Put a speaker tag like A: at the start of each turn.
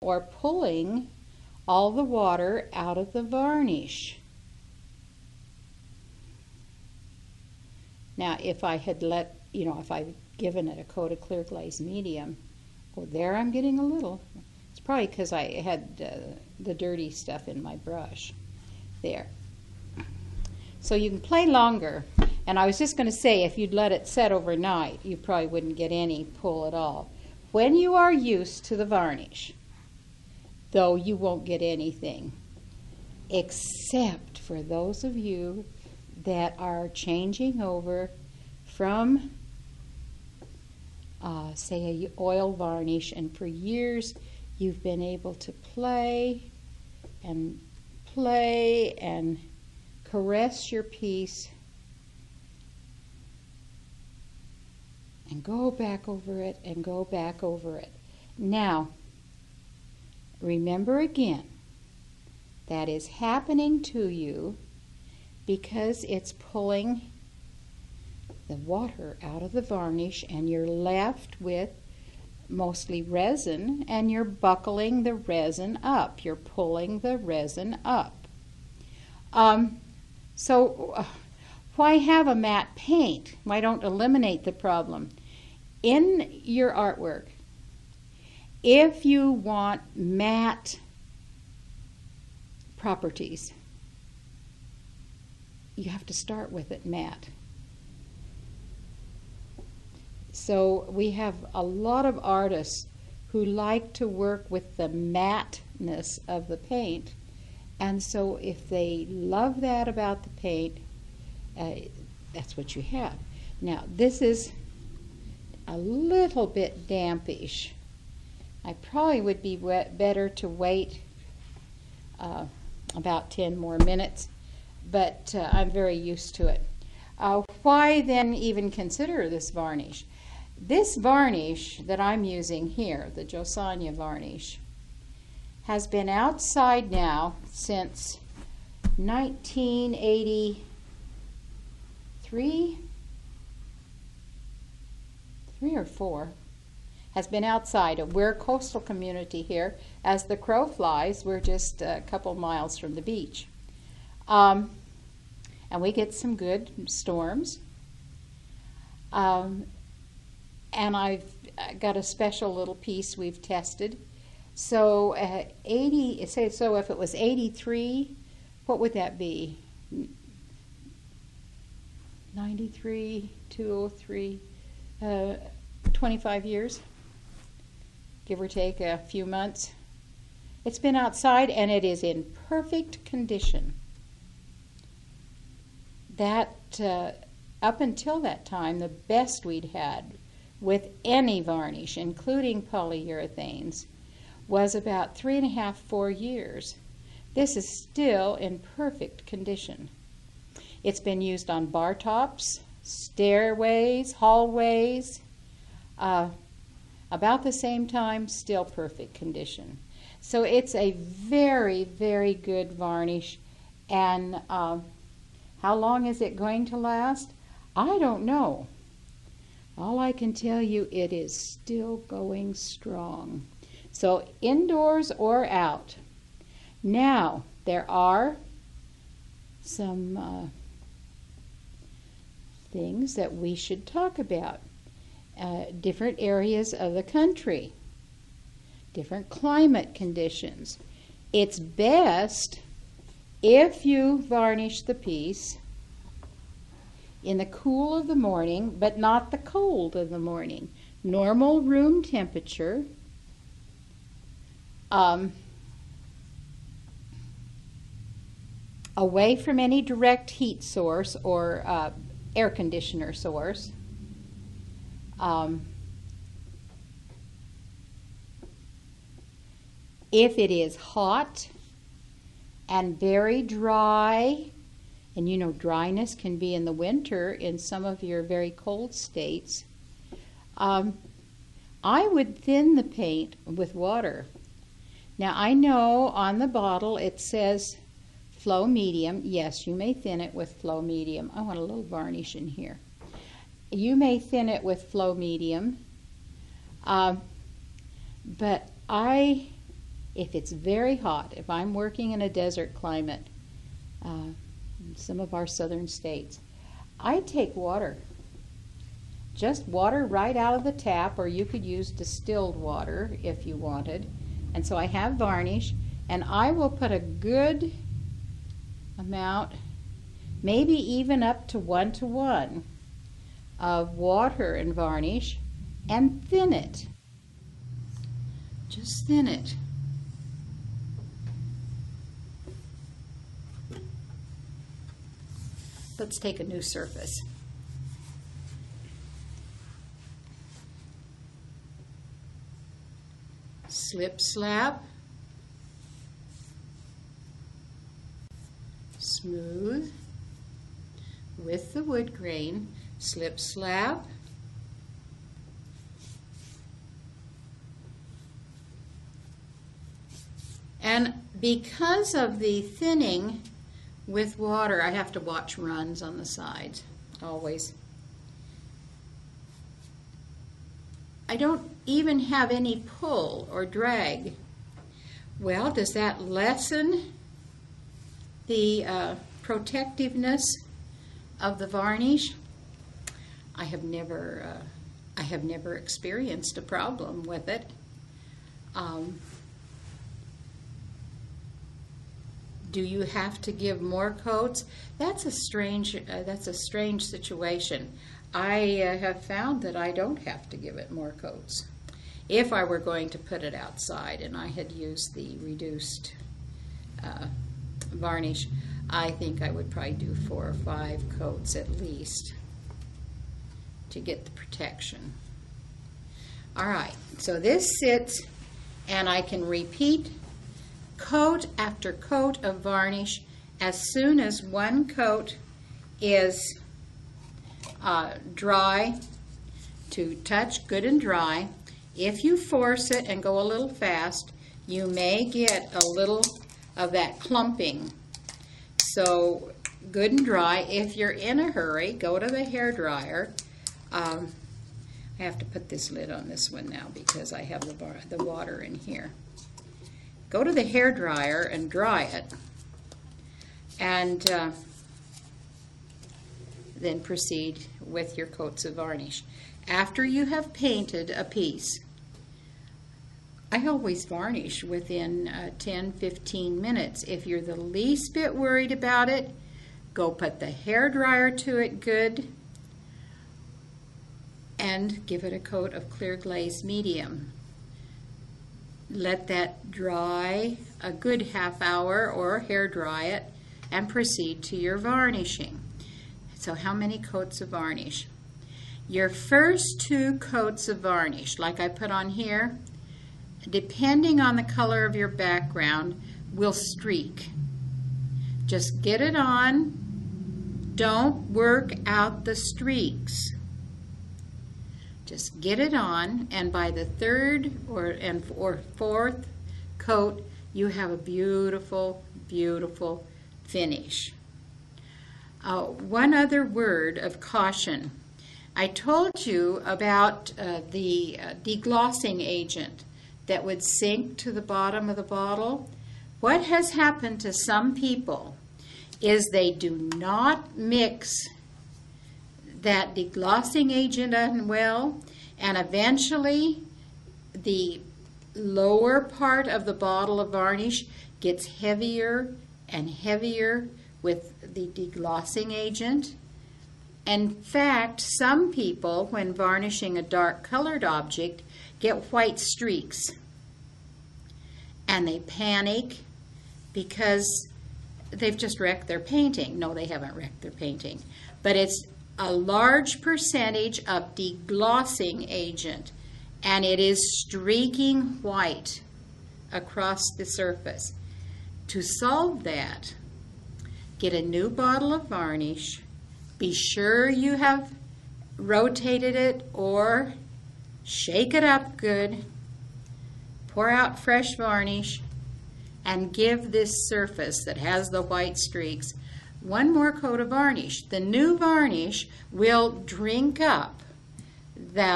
A: or pulling all the water out of the varnish. Now, if I had if I'd given it a coat of clear glaze medium, oh, there I'm getting a little. It's probably because I had the dirty stuff in my brush. There. So you can play longer. And I was just going to say, if you'd let it set overnight, you probably wouldn't get any pull at all. When you are used to the varnish, though, you won't get anything, except for those of you that are changing over from, say, a oil varnish, and for years you've been able to play and caress your piece and go back over it and go back over it. Now, remember again, that is happening to you because it's pulling the water out of the varnish, and you're left with mostly resin, and you're buckling the resin up. You're pulling the resin up. Why have a matte paint? Why don't eliminate the problem? In your artwork, if you want matte properties, you have to start with it matte. So we have a lot of artists who like to work with the matteness of the paint, and so if they love that about the paint, that's what you have. Now, this is a little bit dampish. I probably would be better to wait about 10 more minutes, but I'm very used to it. Why then even consider this varnish? This varnish that I'm using here, the Sonja varnish, has been outside now since 1983, 3 or 4, has been outside. We're a coastal community here. As the crow flies, we're just a couple miles from the beach. And we get some good storms. And I've got a special little piece we've tested. So so if it was 83, what would that be? 93, 203, 25 years, give or take a few months. It's been outside and it is in perfect condition. That, up until that time, the best we'd had with any varnish, including polyurethanes, was about 3.5, 4 years. This is still in perfect condition. It's been used on bar tops, stairways, hallways. About the same time, still perfect condition. So it's a very, very good varnish. And how long is it going to last? I don't know. All I can tell you, it is still going strong. So indoors or out. Now, there are some things that we should talk about. Different areas of the country, different climate conditions. It's best if you varnish the piece in the cool of the morning, but not the cold of the morning. Normal room temperature. Away from any direct heat source or air conditioner source. If it is hot and very dry, and you know dryness can be in the winter in some of your very cold states, I would thin the paint with water. Now I know on the bottle it says flow medium. Yes, you may thin it with flow medium. I want a little varnish in here. You may thin it with flow medium, but I If it's very hot, if I'm working in a desert climate, in some of our southern states, I take water. Just water right out of the tap, or you could use distilled water if you wanted. And so I have varnish, and I will put a good amount, maybe even up to 1:1 of water and varnish, and thin it. Just thin it. Let's take a new surface. Slip slap. Smooth with the wood grain. Slip slap. And because of the thinning with water, I have to watch runs on the sides, always. I don't even have any pull or drag. Well, does that lessen the protectiveness of the varnish? I have never experienced a problem with it. Do you have to give more coats? That's a strange situation. I have found that I don't have to give it more coats. If I were going to put it outside and I had used the reduced varnish, I think I would probably do 4 or 5 coats at least to get the protection. All right, so this sits, and I can repeat coat after coat of varnish. As soon as one coat is dry, to touch, good and dry. If you force it and go a little fast, you may get a little of that clumping. So good and dry. If you're in a hurry, go to the hair dryer. I have to put this lid on this one now because I have the water in here. Go to the hair dryer and dry it, and then proceed with your coats of varnish. After you have painted a piece, I always varnish within 10-15 minutes. If you're the least bit worried about it, go put the hair dryer to it good and give it a coat of clear glaze medium. Let that dry a good half hour or hair dry it and proceed to your varnishing. So how many coats of varnish? Your first 2 coats of varnish, like I put on here, depending on the color of your background, will streak. Just get it on. Don't work out the streaks. Just get it on, and by the 3rd or 4th coat, you have a beautiful, beautiful finish. One other word of caution. I told you about the deglossing agent that would sink to the bottom of the bottle. What has happened to some people is they do not mix that deglossing agent in well, and eventually the lower part of the bottle of varnish gets heavier and heavier with the deglossing agent. In fact, some people, when varnishing a dark colored object, get white streaks, and they panic because they've just wrecked their painting. No, they haven't wrecked their painting, but it's a large percentage of deglossing agent, and it is streaking white across the surface. To solve that, get a new bottle of varnish. Be sure you have rotated it or shake it up good. Pour out fresh varnish and give this surface that has the white streaks 1 more coat of varnish. The new varnish will drink up the